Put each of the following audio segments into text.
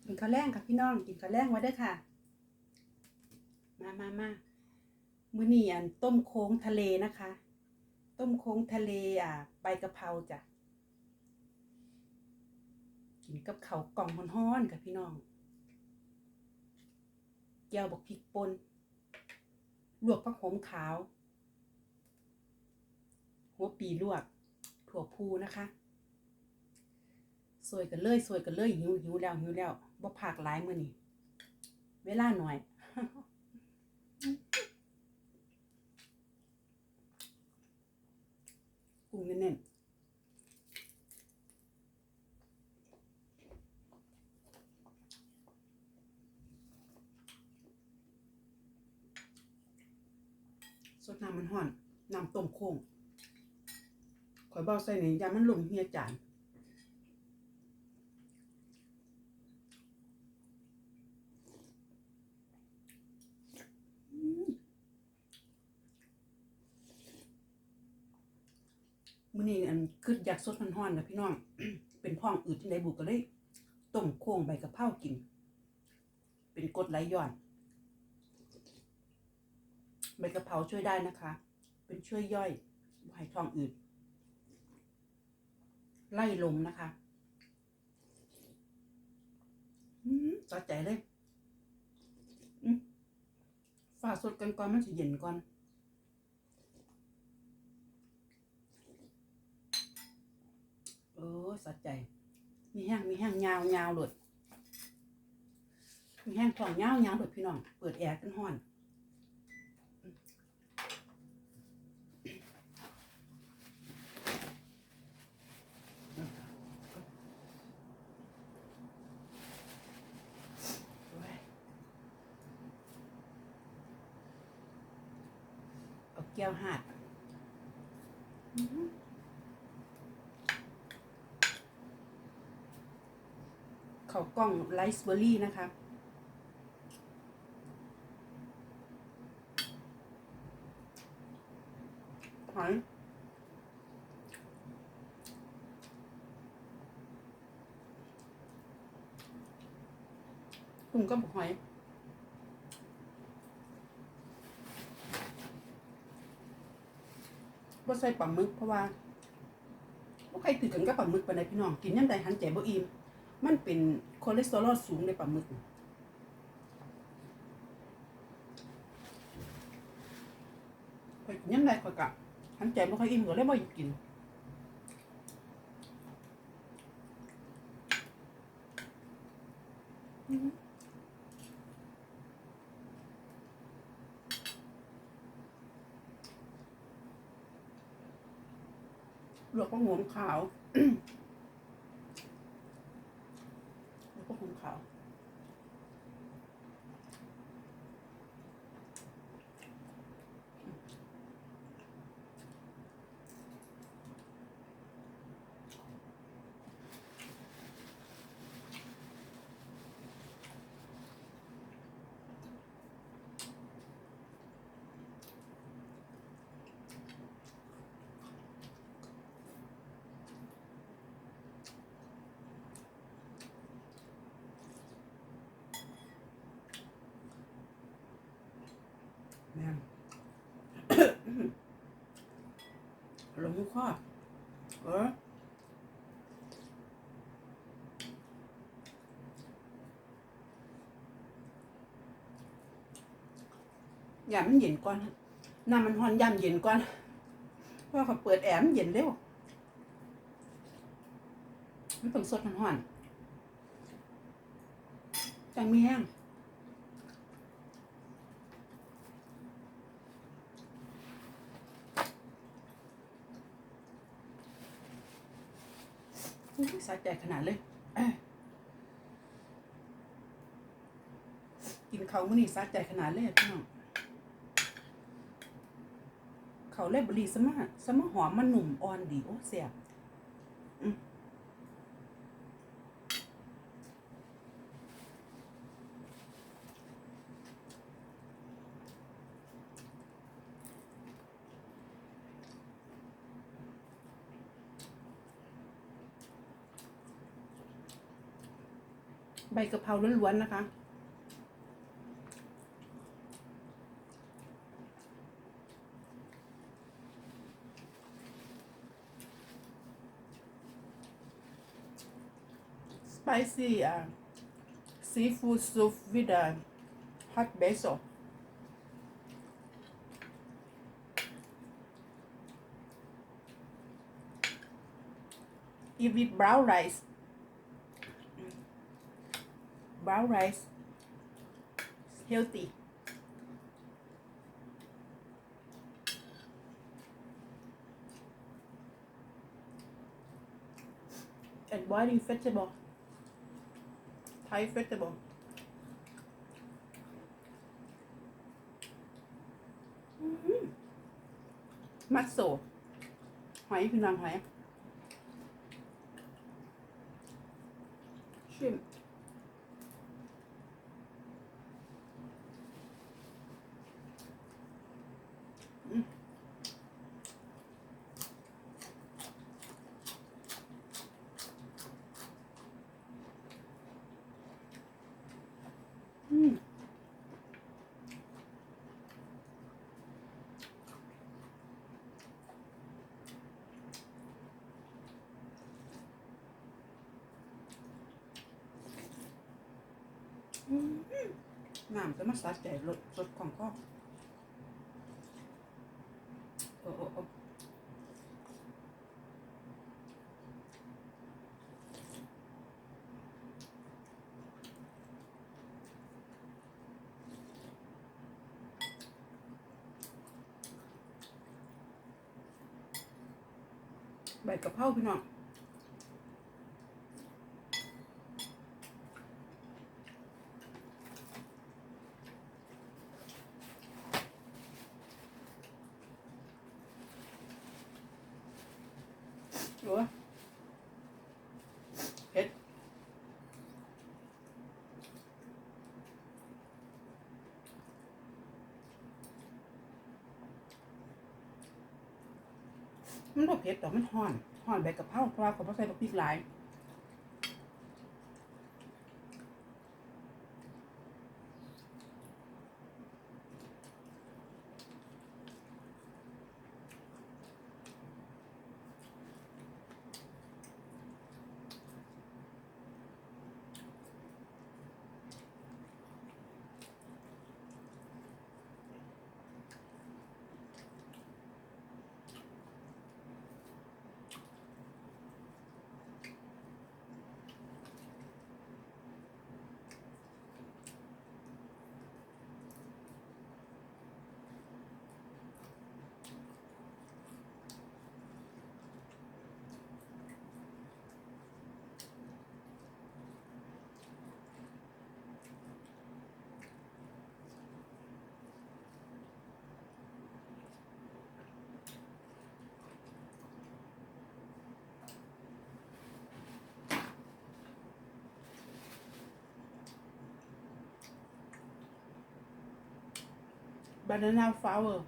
กินข้าวแรงค่ะพี่น้องกินข้าวแรงไว้เด้อค่ะมามื้อนี้ต้มโค้งทะเลนะคะต้มโค้งทะเลใบกะเพราจ้ะกินกับข้าวกล่องฮ้อนๆค่ะพี่น้องแจ่วบักพริกป่นลวกผักโขมขาวหัวปีลวกถั่วพูนะคะสวยกันเลยหิวแล้วบ่พากหลายมื้อนี้เวลาหน่อยกุ้งแน่นๆสดน้ำมันฮ้อนน้ำต้มโค้งข่อยเบาใส่นี่ยามันลงเฮียจานมื้อนี้คืออยากสดฮ้อนๆนะพี่น้อง เป็นท้องอืดจังได๋บุก็เลยต้มโค้งใบกะเพรากินเป็นกรดไหลย้อนใบกะเพราช่วยได้นะคะเป็นช่วยย่อยบ่ให้ท้องอืดไล่ลมนะคะสะใจเลยฝ่าสดกันก่อนมันสิเย็นก่อนสะใจมีแห้งยาวโลดมีแห้งท้องยาวโลดพี่น้องเปิดแอร์กันฮ้อนเอาแก้วหาดข้าวกล้องไรซ์เบอร์รี่นะคะหอยกุ้งกับหอยบ่ใส่ปลาหมึกเพราะว่าบ่ใครถือกันกับปลาหมึกปานใดพี่น้องกินยามใดหันใจบ่อิ่มมันเป็นคอเลสเตอรอลสูงในปลาหมึกข้อยกินยามใดข้อยก็หันใจบ่ค่อยอิ่มก็เลยบ่อยากกินลวกผักโขมขาวลวกผักโขมขาวแม่นลงคออย่ามันเย็นก่อนน้ำมันร้อนย่ำเย็นก่อนเพราะเขาเปิดแอร์มันเย็นเร็วมันต้องสดร้อนจังมีแห้งสะใจขนาดเลยกินเขามื้อนี้สะใจขนาดเลยพี่น้องเขาเลยบรีสมะหอมมันหนุ่มอ่อนดีโอ้เสียบ ใบกะเพราล้วนๆนะคะspicy seafood soup with hot basil eat with brown rice healthy and boiling vegetable Thai vegetable มัดโซหอยพี่น้องหอยชิมน้ำจะมาสัดใจรสสดของข้อโอ้โอ้ใบกะเพราพี่น้องโอ้เผ็ดมันบ่เผ็ดแต่มันห่อนใบกะเพราเพราะว่าเขาใส่พริกหลายbanana flour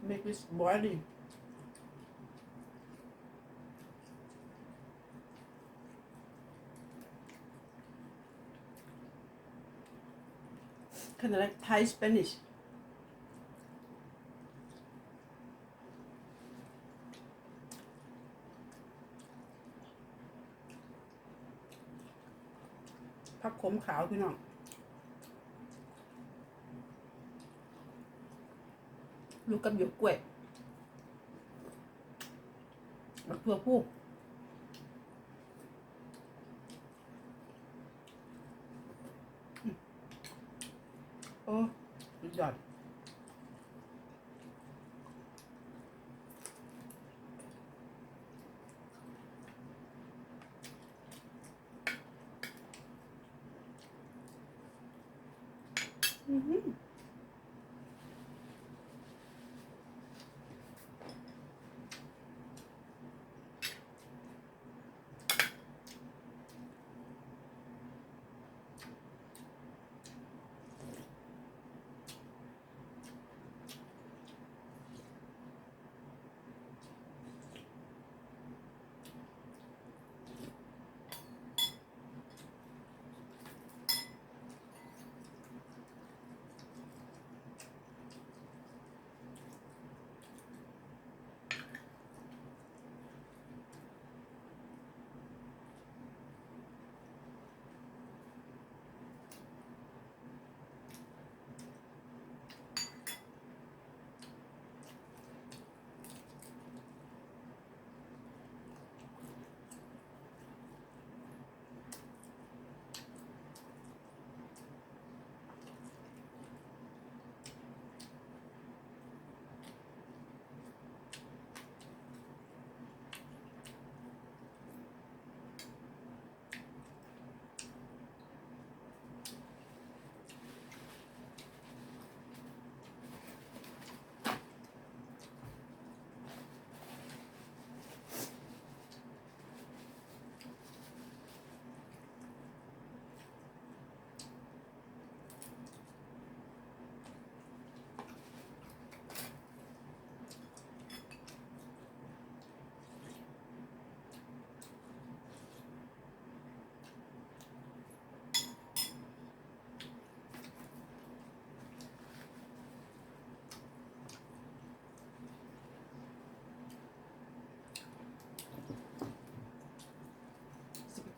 make it boiling kind of like Thai Spanishผักขมขาวพี่น้องลูกกับหยวกกล้วยบักถั่วพูโอ้สุดยอด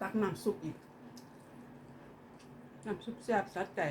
ตักน้ำซุปอีกน้ำซุปแซ่บสัดใจ